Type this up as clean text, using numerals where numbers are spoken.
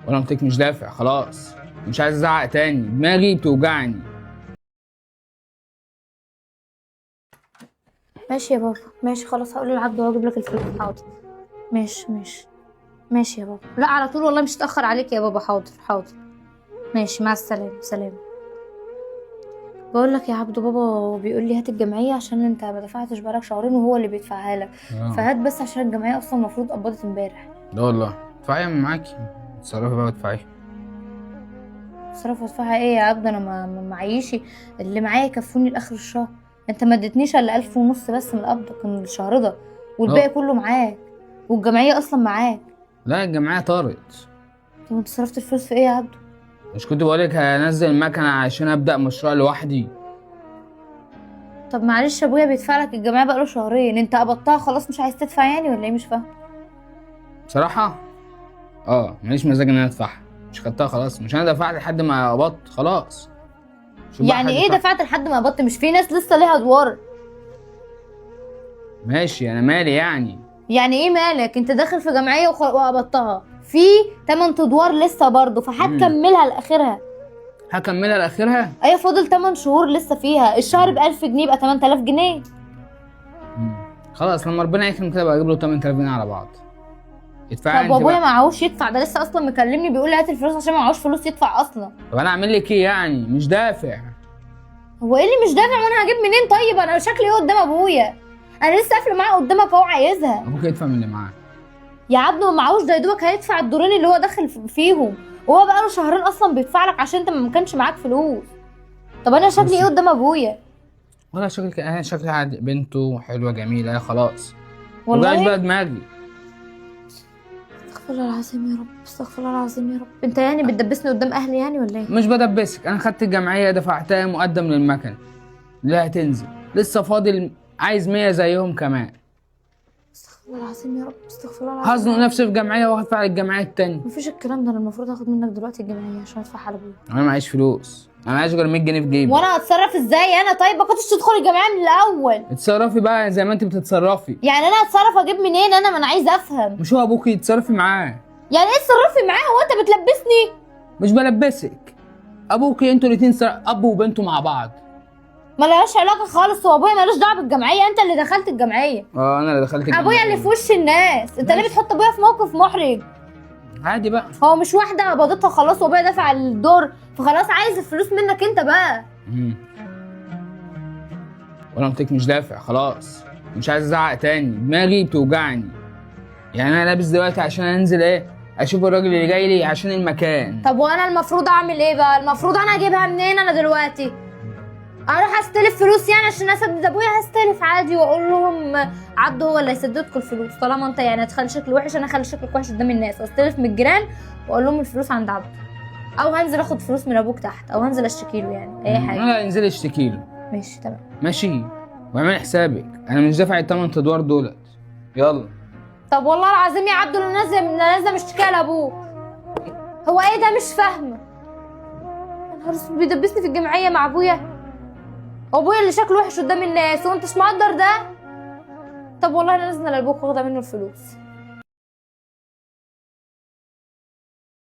وانا قلت لك مش دافع خلاص، مش عايز ازعق تاني، دماغي بتوجعني. ماشي يا بابا، ماشي خلاص، هقول للعبد واجيب لك الفلوس. حاضر، ماشي ماشي ماشي يا بابا. لا على طول والله، مش هتأخر عليك يا بابا. حاضر حاضر، ماشي، مع السلامة. سلام. بقول لك يا عبدو، بابا بيقول لي هات الجمعية عشان انت ما دفعتش بقالك شهرين وهو اللي بيدفعها لك. فهات بس عشان الجمعية اصلا المفروض قبضت امبارح. لا والله ادفعي معاكي، اتصرفي بقى وادفعي. صرف ادفعها ايه يا عبدو؟ انا ما معيش اللي معايا يكفوني لاخر الشهر. انت ما اديتنيش الا 1500 بس من قبضك من الشهر ده، والباقي كله معاك، والجمعية اصلا معاك. لا الجمعية طارت. طب انت صرفت الفلوس في ايه يا عبدو؟ مش كنت بقولك هنزل المكنة عشان ابدأ مشروع لوحدي؟ طب معلش، ابويا بيدفع لك الجمعية بقاله شهرين، انت قبضتها خلاص مش عايز تدفع يعني ولا ايه؟ مش فاهم. بصراحة ماليش مزاج ان انا ادفعها، مش خدتها خلاص، مش انا دفعت لحد ما قبضت خلاص. شوف بقى يعني حد ايه دفع. دفعت لحد ما قبضت؟ مش في ناس لسه ليها ادوار؟ ماشي انا مالي يعني. يعني ايه مالك؟ انت داخل في جمعية وقبضتها في 8 ادوار لسه برضه، فهتكملها لاخرها. هكملها لاخرها. ايوه، فاضل 8 شهور لسه فيها، الشهر ب 1000 جنيه يبقى 8000 جنيه. خلاص لما ربنا يكرم كده بقى اجيب له 8000 جنيه على بعض. ادفعي طب انت وابويا بقى. معهوش يدفع، ده لسه اصلا مكلمني بيقول لي هات الفلوس عشان معهوش فلوس يدفع اصلا. طب انا اعمل لك ايه يعني؟ مش دافع. هو ايه اللي مش دافع وانا هجيب منين؟ طيب انا شكلي ايه قدام ابويا؟ انا لسه قافله معاه قدامك اهو عايزها. ابوك يدفع من اللي معاه. يا عبده ما معهوش، ده يا دوبك هيدفع الدورين اللي هو داخل فيهم، وهو بقاله شهرين اصلا بيدفع لك عشان انت ما كانش معاك فلوس. طب انا شكلي ايه قدام ابويا؟ ولا شكلك انا شكلي عادي، بنته حلوه جميله خلاص. والله بقى دماغي. استغفر الله العظيم يا رب، استغفر الله العظيم يا رب. انت يعني بتدبسني قدام اهلي يعني ولا ايه؟ مش بدبسك، انا خدت الجمعيه دفعتها مقدم للمكن اللي هتنزل، لسه فاضل عايز 100 زيهم كمان. استغفر الله العظيم يا رب، استغفر الله العظيم. هزنق نفسي في جمعيه وهدفع الجمعيه التانية. مفيش الكلام ده، انا المفروض اخد منك دلوقتي الجمعيه عشان ادفعها لابويا. انا معيش فلوس، انا معيش غير 100 جنيه في جيبي. وانا هتصرف ازاي انا؟ طيب ما كنتش تدخل الجمعيه من الاول. اتصرفي بقى زي ما انت بتتصرفي. يعني انا هتصرف اجيب منين انا؟ ما انا عايزه افهم. مش هو ابوكي يتصرفي معاه؟ يعني ايه تصرفي معاه؟ هو انت بتلبسني؟ مش بلبسك، ابوكي انتوا الاتنين اب وبنته مع بعض. ملهاش علاقه خالص، وابويا مالوش دعوه بالجمعيه، انت اللي دخلت الجمعيه. انا اللي دخلت الجمعيه. ابويا اللي في وش الناس، انت ليه بتحط ابويا في موقف محرج؟ عادي بقى. هو مش واحده قبضتها خلاص وابويا دفع الدور، فخلاص عايز الفلوس منك انت بقى. وانا قلت لك مش دافع خلاص، مش عايز ازعق تاني، دماغي بتوجعني. يعني انا لابس دلوقتي عشان انزل اشوف الراجل اللي جاي لي عشان المكان. طب وانا المفروض اعمل ايه بقى؟ المفروض انا اجيبها منين انا دلوقتي؟ اروح استلف فلوس يعني عشان اسدد ابويا؟ هستلف عادي واقول لهم عبده هو اللي هيسددكم الفلوس، طالما انت يعني هتخلي شكلي وحش، انا هخلي شكلك وحش قدام الناس، واستلف من الجيران واقول لهم الفلوس عند عبده، او هنزل اخد فلوس من ابوك تحت، او هنزل اشتكي له، يعني اي حاجه. لا انزلي اشتكي له. ماشي تمام. ماشي، واعملي حسابك انا مش دافع ال8 ادوار دولت. يلا. طب والله العظيم يا عبده انا نازله مشتكيه لابوك. هو ايه ده؟ مش فاهمه. يا نهار اسود، بيدبسني في الجمعيه مع ابويا، ابويا اللي شكله وحش قدام الناس وانت مش مقدر ده. طب والله انا نازله لابوك واخده منه الفلوس.